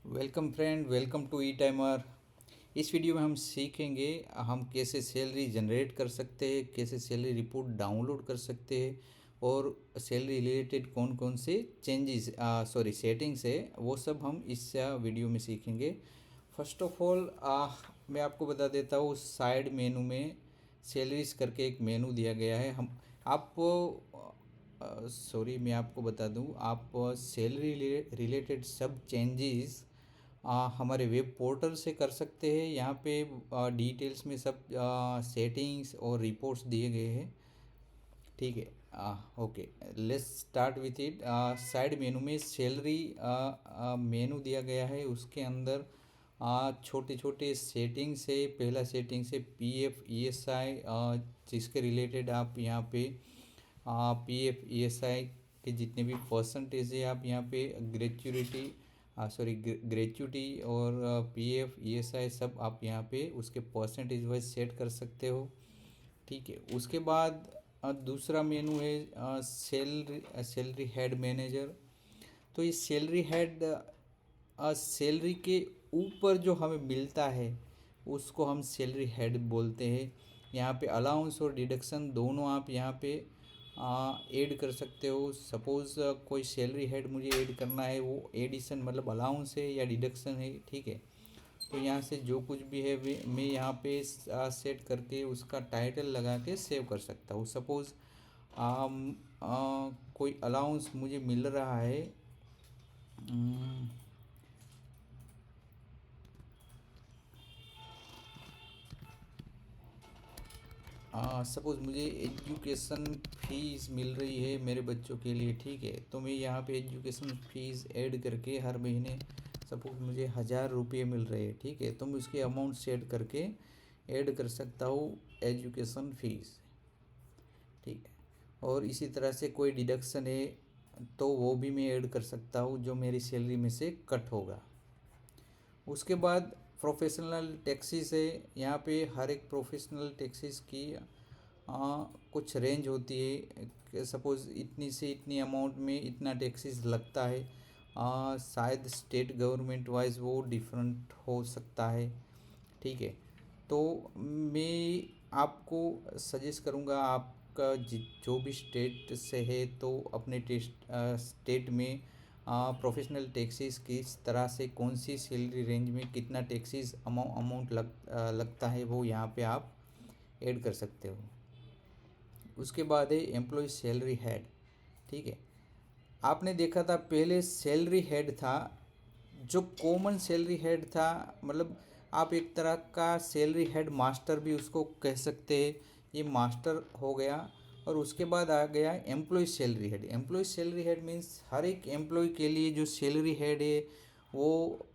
Welcome friend, welcome to E timer. इस video में हम सीखेंगे हम कैसे सैलरी जनरेट कर सकते हैं, कैसे सैलरी रिपोर्ट डाउनलोड कर सकते हैं और सैलरी रिलेटेड कौन कौन से चेंजेस सेटिंग्स है वो सब हम इस वीडियो में सीखेंगे। फर्स्ट ऑफ ऑल मैं आपको बता देता हूँ, साइड मेनू में सैलरीज करके एक मेनू दिया गया है। हम आप सॉरी मैं आपको बता दूं, आप सैलरी रिलेटेड सब चेंजेस हमारे वेब पोर्टल से कर सकते हैं। यहाँ पे डिटेल्स में सब सेटिंग्स और रिपोर्ट्स दिए गए हैं। ठीक है, okay, let's start with it. Side मेनू में सैलरी मेनू दिया गया है, उसके अंदर छोटे छोटे सेटिंग्स है। पहला सेटिंग्स है पीएफ ईएसआई, जिसके रिलेटेड आप यहाँ पे पीएफ ईएसआई के जितने भी परसेंटेज है आप यहाँ पे ग्रेचुइटी ग्रेचुइटी और पीएफ ईएसआई सब आप यहाँ पे उसके परसेंटेज वाइज सेट कर सकते हो। ठीक है, उसके बाद दूसरा मेनू है सैलरी हेड मैनेजर। तो ये सैलरी हेड सैलरी के ऊपर जो हमें मिलता है उसको हम सैलरी हेड बोलते हैं। यहाँ पे अलाउंस और डिडक्शन दोनों आप यहाँ पे ऐड कर सकते हो। सपोज़ कोई सैलरी हेड मुझे ऐड करना है, वो एडिशन मतलब अलाउंस है या डिडक्शन है। ठीक है, तो यहाँ से जो कुछ भी है मैं यहाँ पे सेट करके उसका टाइटल लगा के सेव कर सकता हूँ। सपोज़ कोई अलाउंस मुझे मिल रहा है, सपोज़ मुझे एजुकेशन फ़ीस मिल रही है मेरे बच्चों के लिए। ठीक है, तो मैं यहाँ पे एजुकेशन फ़ीस ऐड करके हर महीने सपोज़ मुझे 1000 रुपये मिल रहे हैं। ठीक है, तो मैं उसकी अमाउंट सेट करके ऐड कर सकता हूँ एजुकेशन फ़ीस। ठीक है, और इसी तरह से कोई डिडक्शन है तो वो भी मैं ऐड कर सकता हूँ जो मेरी सैलरी में से कट होगा। उसके बाद प्रोफेशनल टैक्सेस है। यहाँ पे हर एक प्रोफेशनल टैक्सेस की कुछ रेंज होती है। सपोज़ इतनी से इतनी अमाउंट में इतना टैक्सेस लगता है। शायद स्टेट गवर्नमेंट वाइज वो डिफरेंट हो सकता है। ठीक है, तो मैं आपको सजेस्ट करूँगा, आपका जो भी स्टेट से है तो अपने स्टेट में प्रोफेशनल टैक्सेस किस तरह से कौन सी सैलरी रेंज में कितना टैक्सेस अमाउंट लगता है वो यहाँ पे आप ऐड कर सकते हो। उसके बाद है एम्प्लॉय सैलरी हेड। ठीक है, आपने देखा था पहले सैलरी हेड था जो कॉमन सैलरी हेड था, मतलब आप एक तरह का सैलरी हेड मास्टर भी उसको कह सकते हैं। ये मास्टर हो गया और उसके बाद आ गया employ salary head. Employ salary head means हर एक एम्प्लॉय के लिए जो सैलरी हेड है वो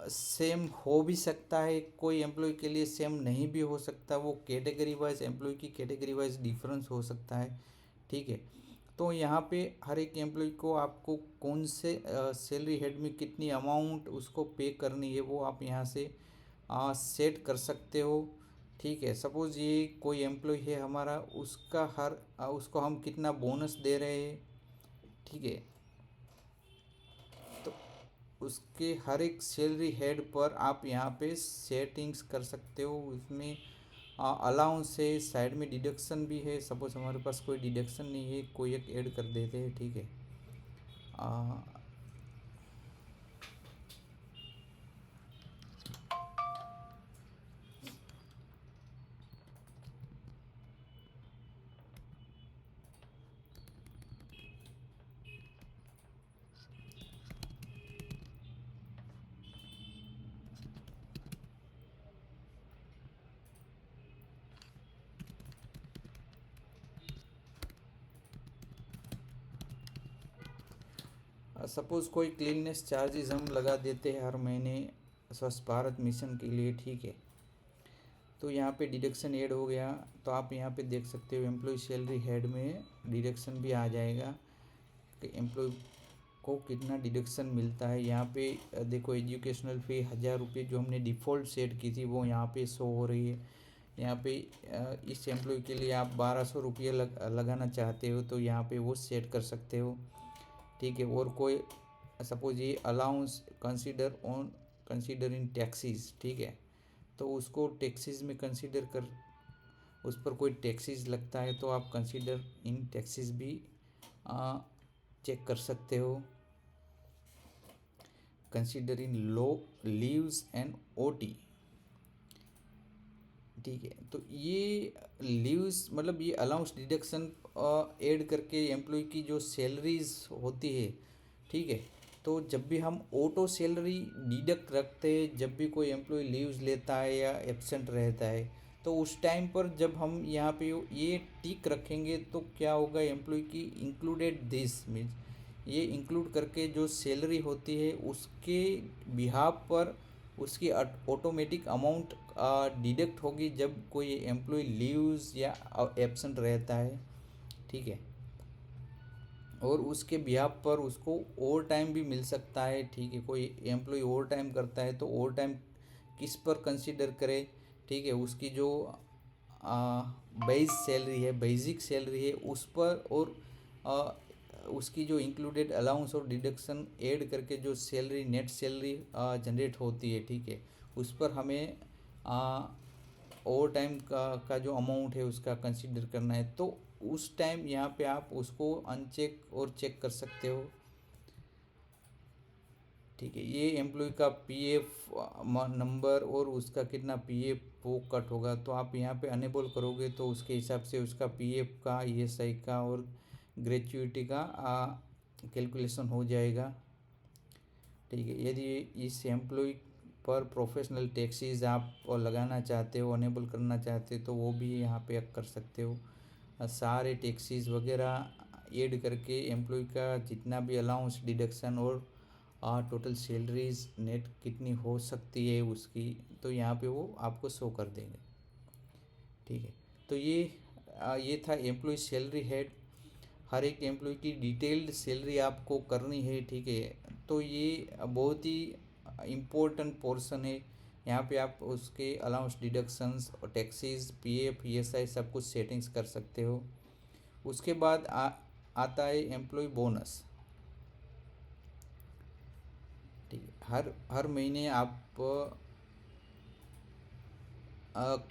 सेम हो भी सकता है, कोई एम्प्लॉय के लिए सेम नहीं भी हो सकता। वो कैटेगरी वाइज एम्प्लॉय की कैटेगरी वाइज डिफरेंस हो सकता है। ठीक है, तो यहाँ पे हर एक एम्प्लॉय को आपको कौन से सैलरी हेड में कितनी अमाउंट उसको पे करनी है वो आप यहाँ से सेट कर सकते हो। ठीक है, सपोज़ ये कोई एम्प्लॉय है हमारा, उसका उसको हम कितना बोनस दे रहे हैं। ठीक है, तो उसके हर एक सैलरी हेड पर आप यहाँ पे सेटिंग्स कर सकते हो। उसमें अलाउंस है, साइड में डिडक्शन भी है। सपोज हमारे पास कोई डिडक्शन नहीं है, कोई एक ऐड कर देते हैं। ठीक है, सपोज़ कोई क्लीननेस चार्जेस हम लगा देते हैं हर महीने स्वच्छ भारत मिशन के लिए। ठीक है, तो यहाँ पे डिडक्शन ऐड हो गया, तो आप यहाँ पे देख सकते हो एम्प्लॉय सैलरी हेड में डिडक्शन भी आ जाएगा कि एम्प्लॉय को कितना डिडक्शन मिलता है। यहाँ पे देखो एजुकेशनल फ़ी 1000 रुपये जो हमने डिफ़ॉल्ट सेट की थी वो यहाँ पे शो हो रही है। यहाँ पे इस एम्प्लॉय के लिए आप 1200 रुपये लगाना चाहते हो तो यहाँ पे वो सेट कर सकते हो। ठीक है, और कोई सपोज ये अलाउंस कंसीडर इन टैक्सीज, ठीक है। तो उसको टैक्सीज में कंसीडर कर, उस पर कोई टैक्सीज लगता है तो आप कंसीडर इन टैक्सीज भी चेक कर सकते हो। Consider in low leaves and OT, ठीक है। तो ये लीव्स मतलब ये अलाउंस डिडक्शन ऐड करके एम्प्लॉय की जो सैलरीज होती है, ठीक है। तो जब भी हम ऑटो सैलरी डिडक्ट रखते हैं, जब भी कोई एम्प्लॉय लीव्स लेता है या एब्सेंट रहता है, तो उस टाइम पर जब हम यहाँ पे ये टिक रखेंगे तो क्या होगा, एम्प्लॉय की इंक्लूडेड दिस मीन्स ये इंक्लूड करके जो सैलरी होती है उसके बिहाफ पर उसकी ऑटोमेटिक अमाउंट डिडक्ट होगी जब कोई एम्प्लॉय लीव्स या एब्सेंट रहता है, ठीक है। और उसके बिहाफ पर उसको ओवर टाइम भी मिल सकता है, ठीक है। कोई एम्प्लॉय ओवर टाइम करता है तो ओवर टाइम किस पर कंसीडर करे, ठीक है। उसकी जो बेस सैलरी है, बेसिक सैलरी है उस पर, और आ, उसकी जो इंक्लूडेड अलाउंस और डिडक्शन ऐड करके जो सैलरी नेट सैलरी जनरेट होती है, ठीक है, उस पर हमें ओवर टाइम का जो अमाउंट है उसका कंसीडर करना है। तो उस टाइम यहाँ पे आप उसको अनचेक और चेक कर सकते हो, ठीक है। ये एम्प्लॉय का पीएफ नंबर और उसका कितना पीएफ वो कट होगा, तो आप यहाँ पे अनेबल करोगे तो उसके हिसाब से उसका पीएफ का, ईएसआई का और ग्रेच्युइटी का कैलकुलेशन हो जाएगा, ठीक है। यदि इस एम्प्लॉय पर प्रोफेशनल टैक्सीज आप लगाना चाहते हो, अनेबल करना चाहते हो, तो वो भी यहाँ पे कर सकते हो। सारे टैक्सीज वगैरह ऐड करके एम्प्लॉय का जितना भी अलाउंस डिडक्शन और टोटल सैलरीज नेट कितनी हो सकती है उसकी, तो यहाँ पे वो आपको शो कर देंगे, ठीक है। तो ये था एम्प्लॉय सैलरी हेड। हर एक एम्प्लॉय की डिटेल्ड सैलरी आपको करनी है, ठीक है। तो ये बहुत ही इम्पोर्टेंट पोर्शन है। यहाँ पे आप उसके अलाउंस डिडक्शंस और टैक्सीज, पीएफ, ईएसआई सब कुछ सेटिंग्स कर सकते हो। उसके बाद आता है एम्प्लॉय बोनस, ठीक है। हर महीने आप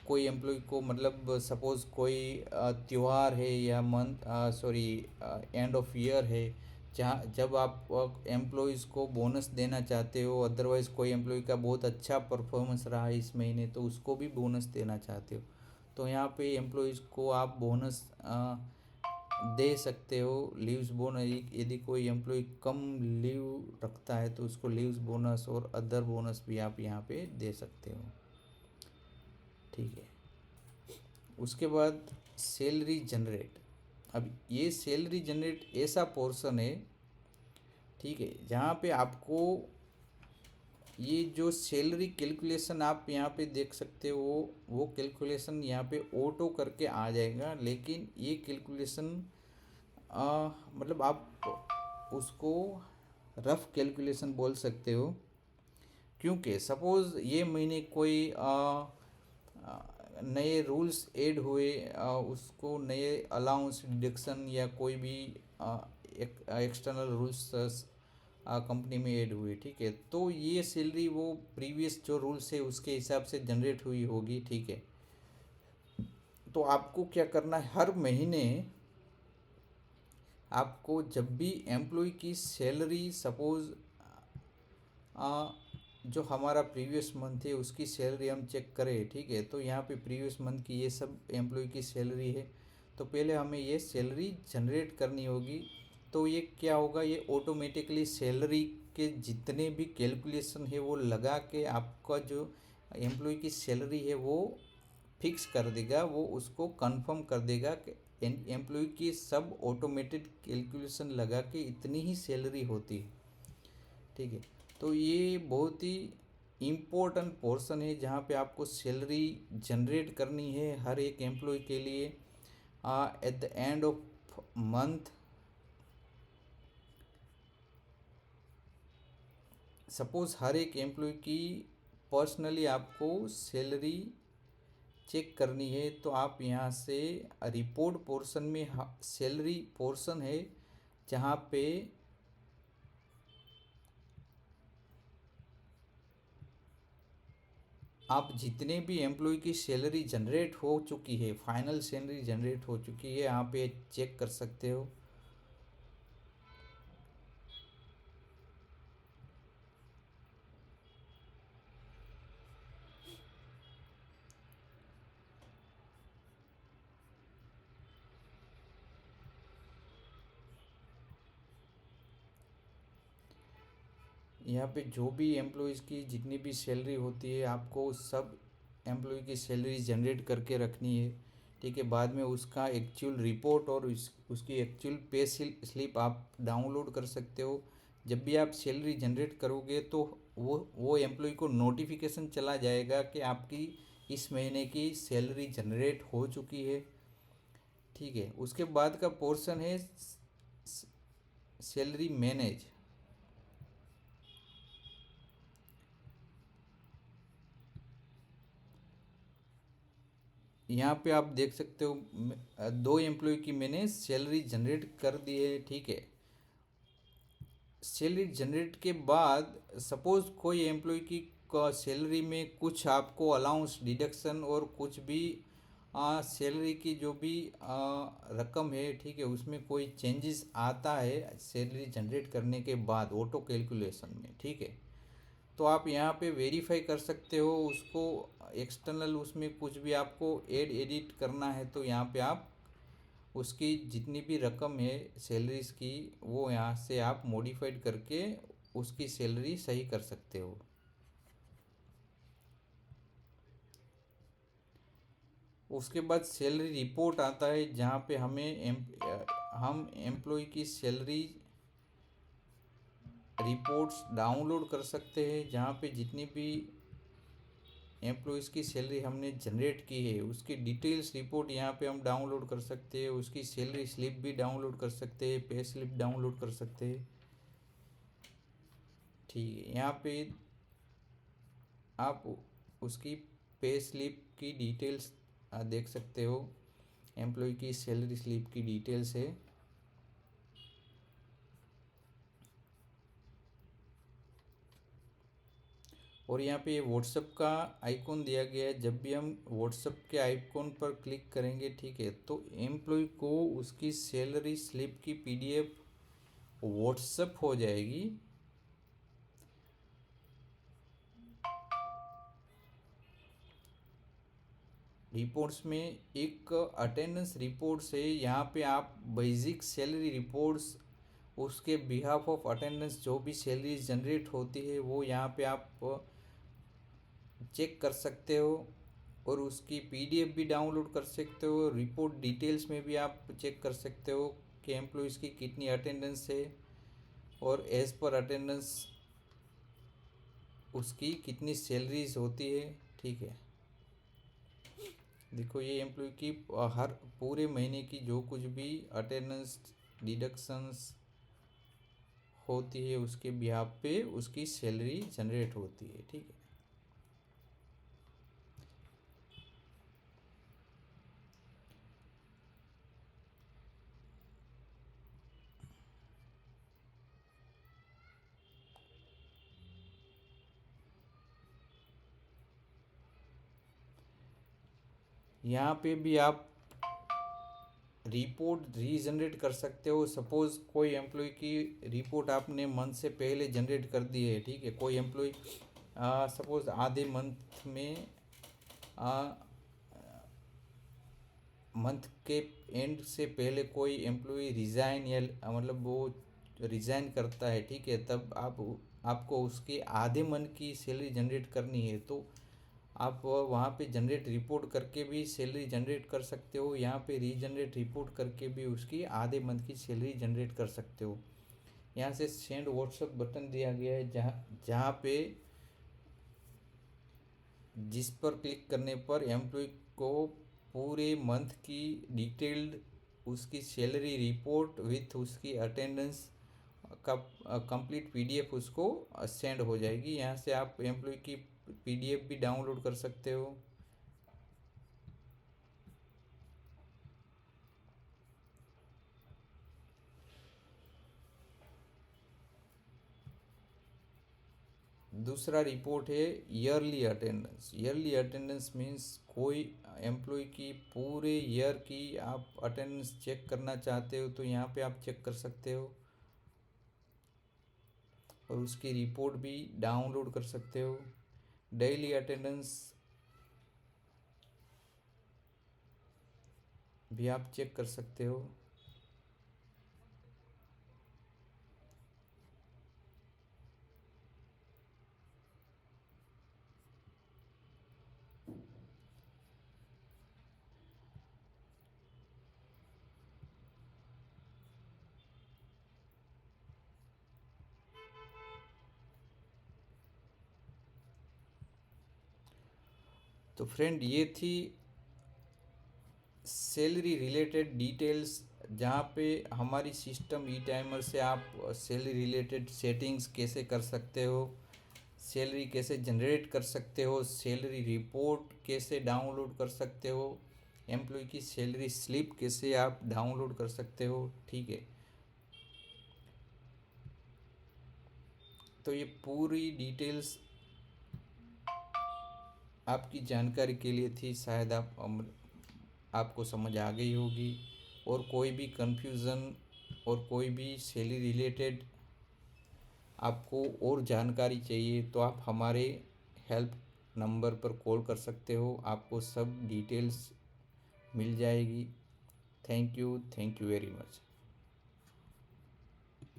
कोई एम्प्लॉय को मतलब सपोज़ कोई त्यौहार है या month sorry end of year है, जहाँ जब आप एम्प्लॉयज़ को बोनस देना चाहते हो, अदरवाइज़ कोई एम्प्लॉय का बहुत अच्छा परफॉर्मेंस रहा है इस महीने तो उसको भी बोनस देना चाहते हो, तो यहाँ पे एम्प्लॉयज़ को आप बोनस दे सकते हो। लीव्स बोनस, यदि कोई एम्प्लॉय कम लीव रखता है तो उसको लीव्स बोनस और अदर बोनस भी आप यहाँ पे दे सकते हो, ठीक है। उसके बाद सैलरी जनरेट। अब ये सैलरी जनरेट ऐसा पोर्शन है, ठीक है, जहाँ पे आपको ये जो सैलरी कैलकुलेशन आप यहाँ पे देख सकते हो, वो कैलकुलेशन यहाँ पे ऑटो करके आ जाएगा, लेकिन ये कैलकुलेशन मतलब आप उसको रफ कैलकुलेशन बोल सकते हो, क्योंकि सपोज़ ये महीने कोई नए रूल्स ऐड हुए, उसको नए अलाउंस डिडक्शन या कोई भी एक्सटर्नल रूल्स कंपनी में ऐड हुए, ठीक है। तो ये सैलरी वो प्रीवियस जो रूल्स है उसके हिसाब से जनरेट हुई होगी, ठीक है। तो आपको क्या करना है, हर महीने आपको जब भी एम्प्लॉय की सैलरी सपोज़ जो हमारा प्रीवियस मंथ है उसकी सैलरी हम चेक करें, ठीक है। तो यहाँ पे प्रीवियस मंथ की ये सब एम्प्लॉय की सैलरी है, तो पहले हमें ये सैलरी जनरेट करनी होगी। तो ये क्या होगा, ये ऑटोमेटिकली सैलरी के जितने भी कैलकुलेशन है वो लगा के आपका जो एम्प्लॉय की सैलरी है वो फिक्स कर देगा, वो उसको कंफर्म कर देगा कि एम्प्लॉय की सब ऑटोमेटेड कैलकुलेशन लगा के इतनी ही सैलरी होती है, ठीक है। तो ये बहुत ही इम्पोर्टेंट पोर्शन है जहाँ पे आपको सैलरी जनरेट करनी है हर एक एम्प्लॉय के लिए at the end of month. Suppose हर एक एम्प्लॉय की पर्सनली आपको सैलरी चेक करनी है, तो आप यहाँ से रिपोर्ट पोर्शन में सैलरी पोर्शन है जहाँ पे आप जितने भी एम्प्लॉय की सैलरी जनरेट हो चुकी है, फाइनल सैलरी जनरेट हो चुकी है, यहाँ पे चेक कर सकते हो। यहाँ पे जो भी एम्प्लॉयज़ की जितनी भी सैलरी होती है, आपको सब एम्प्लॉय की सैलरी जनरेट करके रखनी है, ठीक है। बाद में उसका एक्चुअल रिपोर्ट और उसकी एक्चुअल पे स्लिप आप डाउनलोड कर सकते हो। जब भी आप सैलरी जनरेट करोगे तो वो एम्प्लॉय को नोटिफिकेशन चला जाएगा कि आपकी इस महीने की सैलरी जनरेट हो चुकी है, ठीक है। उसके बाद का पोर्शन है सैलरी मैनेज। यहाँ पे आप देख सकते हो, दो एम्प्लॉय की मैंने सैलरी जनरेट कर दी है, ठीक है। सैलरी जनरेट के बाद सपोज़ कोई एम्प्लॉय की सैलरी में कुछ आपको अलाउंस डिडक्शन और कुछ भी सैलरी की जो भी रकम है, ठीक है, उसमें कोई चेंजेस आता है सैलरी जनरेट करने के बाद ऑटो कैलकुलेशन में, ठीक है। तो आप यहाँ पे वेरीफाई कर सकते हो उसको। एक्सटर्नल उसमें कुछ भी आपको एडिट करना है तो यहाँ पे आप उसकी जितनी भी रकम है सैलरीज की, वो यहाँ से आप मॉडिफाइड करके उसकी सैलरी सही कर सकते हो। उसके बाद सैलरी रिपोर्ट आता है, जहाँ पे हम एम्प्लॉय की सैलरी रिपोर्ट्स डाउनलोड कर सकते हैं, जहाँ पे जितनी भी एम्प्लॉयज़ की सैलरी हमने जनरेट की है उसकी डिटेल्स रिपोर्ट यहाँ पे हम डाउनलोड कर सकते हैं। उसकी सैलरी स्लिप भी डाउनलोड कर सकते हैं, पे स्लिप डाउनलोड कर सकते हैं, ठीक है। यहाँ पे आप उसकी पे स्लिप की डिटेल्स देख सकते हो। एम्प्लॉय की सैलरी स्लिप की डिटेल्स है। और यहाँ पे व्हाट्सएप का आइकॉन दिया गया है। जब भी हम व्हाट्सएप के आइकॉन पर क्लिक करेंगे, ठीक है, तो एम्प्लॉय को उसकी सैलरी स्लिप की पीडीएफ व्हाट्सएप हो जाएगी। रिपोर्ट्स में एक अटेंडेंस रिपोर्ट्स है, यहाँ पे आप बेसिक सैलरी रिपोर्ट्स, उसके बिहाफ ऑफ अटेंडेंस जो भी सैलरी जनरेट होती है वो यहाँ पे आप चेक कर सकते हो। और उसकी पीडीएफ भी डाउनलोड कर सकते हो। रिपोर्ट डिटेल्स में भी आप चेक कर सकते हो कि एम्प्लॉयज़ की कितनी अटेंडेंस है और एज़ पर अटेंडेंस उसकी कितनी सैलरीज होती है, ठीक है। देखो ये एम्प्लॉय की हर पूरे महीने की जो कुछ भी अटेंडेंस डिडक्शंस होती है उसके बिहाफ पे उसकी सैलरी जनरेट होती है, ठीक है। यहाँ पे भी आप रिपोर्ट रीजनरेट कर सकते हो। सपोज़ कोई एम्प्लॉय की रिपोर्ट आपने मंथ से पहले जनरेट कर दी है, ठीक है। कोई एम्प्लॉय सपोज़ आधे मंथ में मंथ के एंड से पहले कोई एम्प्लॉय रिज़ाइन या मतलब वो रिज़ाइन करता है, ठीक है, तब आपको उसके आधे मंथ की सैलरी जनरेट करनी है, तो आप वहाँ पे जनरेट रिपोर्ट करके भी सैलरी जनरेट कर सकते हो। यहाँ पे रीजनरेट रिपोर्ट करके भी उसकी आधे मंथ की सैलरी जनरेट कर सकते हो। यहाँ से सेंड व्हाट्सएप बटन दिया गया है, जहाँ जहाँ पे जिस पर क्लिक करने पर एम्प्लॉय को पूरे मंथ की डिटेल्ड उसकी सैलरी रिपोर्ट विथ उसकी अटेंडेंस का कंप्लीट पीडीएफ उसको सेंड हो जाएगी। यहाँ से आप एम्प्लॉय की पीडीएफ भी डाउनलोड कर सकते हो। दूसरा रिपोर्ट है yearly attendance. Yearly attendance means कोई एम्प्लॉय की पूरे ईयर की आप अटेंडेंस चेक करना चाहते हो तो यहाँ पे आप चेक कर सकते हो और उसकी रिपोर्ट भी डाउनलोड कर सकते हो। डेली अटेंडेंस भी आप चेक कर सकते हो। तो फ्रेंड ये थी सैलरी रिलेटेड डिटेल्स, जहाँ पे हमारी सिस्टम ई टाइमर से आप सैलरी रिलेटेड सेटिंग्स कैसे कर सकते हो, सैलरी कैसे जनरेट कर सकते हो, सैलरी रिपोर्ट कैसे डाउनलोड कर सकते हो, एम्प्लॉय की सैलरी स्लिप कैसे आप डाउनलोड कर सकते हो। ठीक है, तो ये पूरी डिटेल्स आपकी जानकारी के लिए थी। शायद आपको समझ आ गई होगी। और कोई भी कंफ्यूज़न और कोई भी सैलरी रिलेटेड आपको और जानकारी चाहिए तो आप हमारे हेल्प नंबर पर कॉल कर सकते हो, आपको सब डिटेल्स मिल जाएगी। Thank you very much.